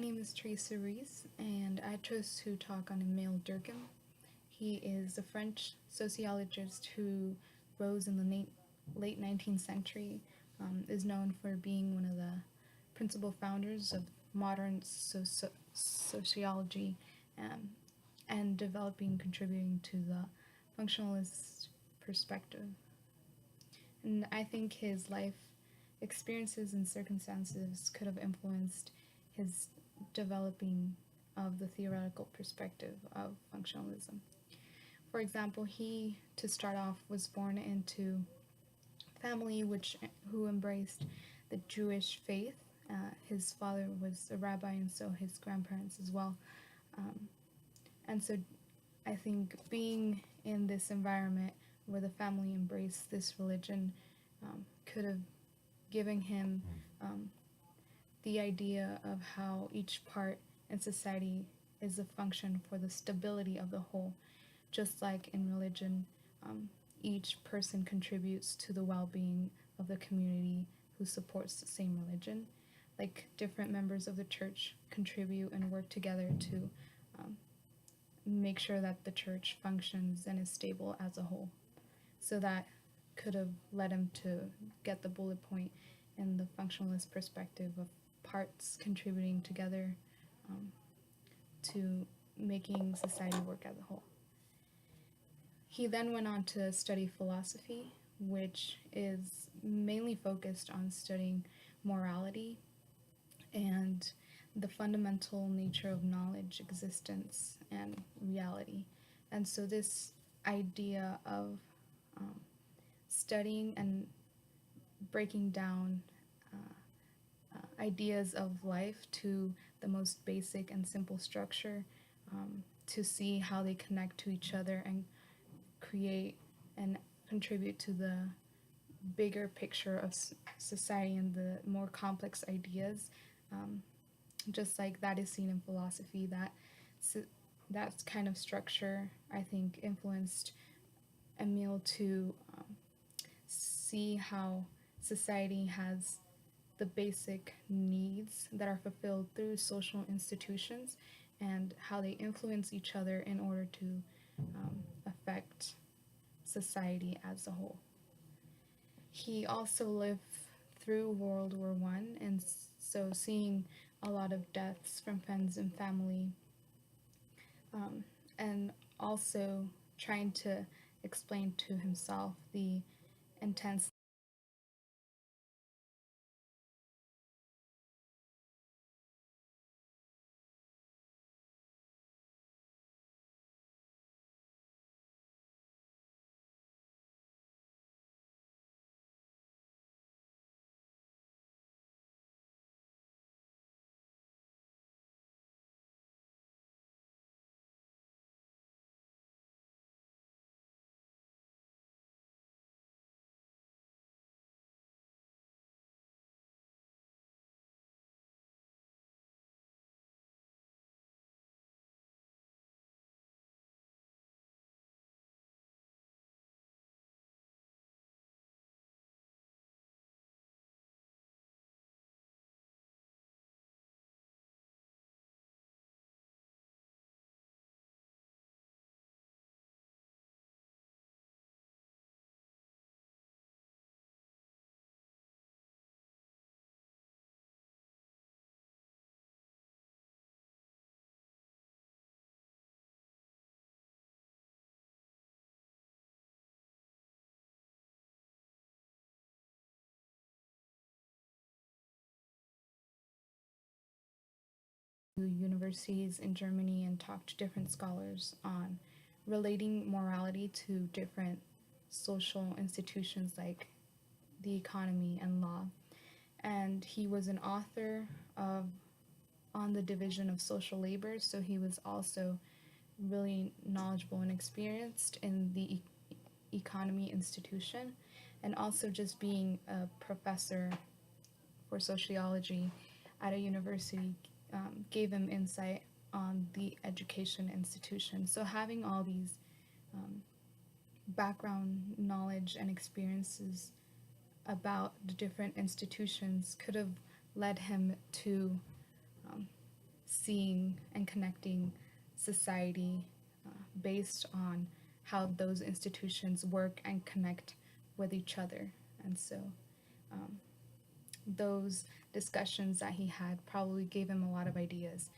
name is Teresa Reese, and I chose to talk on Emile Durkheim. He is a French sociologist who rose in the late 19th century, is known for being one of the principal founders of modern sociology, um, and contributing to the functionalist perspective. And I think his life experiences and circumstances could have influenced his developing of the theoretical perspective of functionalism. For example, he, to start off, was born into a family who embraced the Jewish faith. His father was a rabbi, and so his grandparents as well. Um, and so I think being in this environment where the family embraced this religion could have given him the idea of how each part in society is a function for the stability of the whole. Just like in religion, each person contributes to the well-being of the community who supports the same religion. Like different members of the church contribute and work together to make sure that the church functions and is stable as a whole. So that could have led him to get the bullet point in the functionalist perspective of parts contributing together to making society work as a whole. He then went on to study philosophy, which is mainly focused on studying morality and the fundamental nature of knowledge, existence, and reality. And so this idea of studying and breaking down ideas of life to the most basic and simple structure, to see how they connect to each other and create and contribute to the bigger picture of society and the more complex ideas, just like that is seen in philosophy. That kind of structure, I think, influenced Emile to see how society has the basic needs that are fulfilled through social institutions and how they influence each other in order to affect society as a whole. He also lived through World War I, and so seeing a lot of deaths from friends and family, and also trying to explain to himself the intense universities in Germany and talked to different scholars on relating morality to different social institutions like the economy and law. And he was an author of on the division of social labor, so he was also really knowledgeable and experienced in the economy institution, and also just being a professor for sociology at a university gave him insight on the education institution. So having all these background knowledge and experiences about the different institutions could have led him to seeing and connecting society based on how those institutions work and connect with each other. And so um, those discussions that he had probably gave him a lot of ideas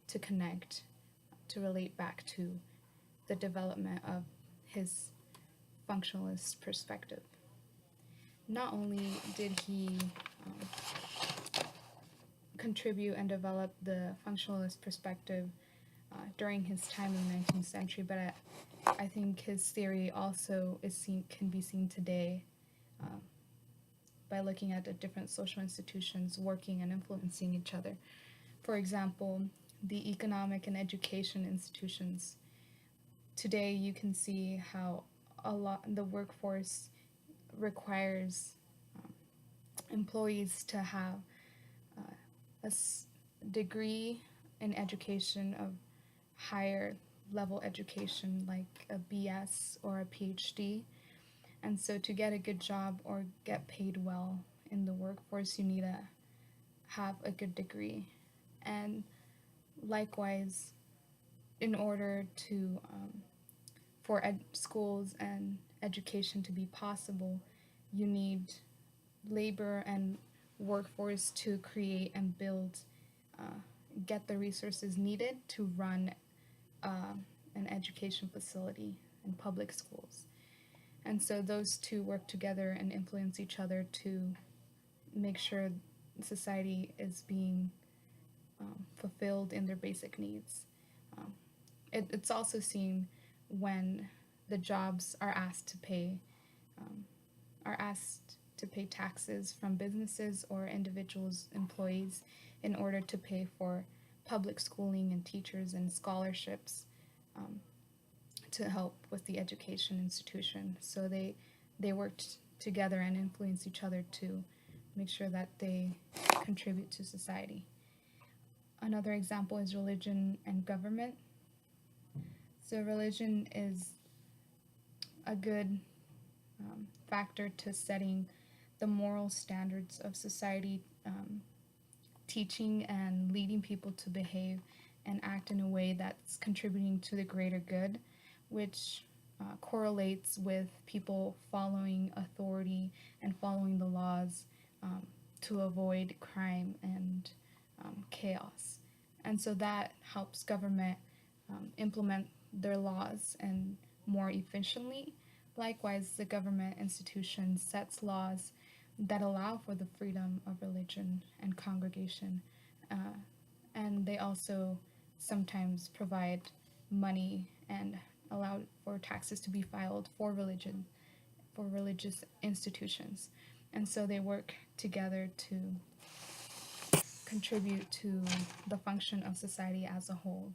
to connect, to relate back to the development of his functionalist perspective. Not only did he contribute and develop the functionalist perspective during his time in the 19th century, but I think his theory also can be seen today by looking at the different social institutions working and influencing each other. For example, the economic and education institutions. Today, you can see how the workforce requires employees to have a degree in education of higher level education, like a BS or a PhD. And so, to get a good job or get paid well in the workforce, you need to have a good degree. And likewise, in order to for schools and education to be possible, you need labor and workforce to create and build, get the resources needed to run an education facility and public schools. And so those two work together and influence each other to make sure society is being fulfilled in their basic needs. It's also seen when the jobs are asked to pay taxes from businesses or individuals, employees, in order to pay for public schooling and teachers and scholarships to help with the education institution. So they worked together and influence each other to make sure that they contribute to society. Another example is religion and government. So religion is a good factor to setting the moral standards of society, teaching and leading people to behave and act in a way that's contributing to the greater good, which correlates with people following authority and following the laws to avoid crime and chaos. And so that helps government implement their laws and more efficiently. Likewise, the government institution sets laws that allow for the freedom of religion and congregation. And they also sometimes provide money and allow for taxes to be filed for religion, for religious institutions. And so they work together to contribute to the function of society as a whole.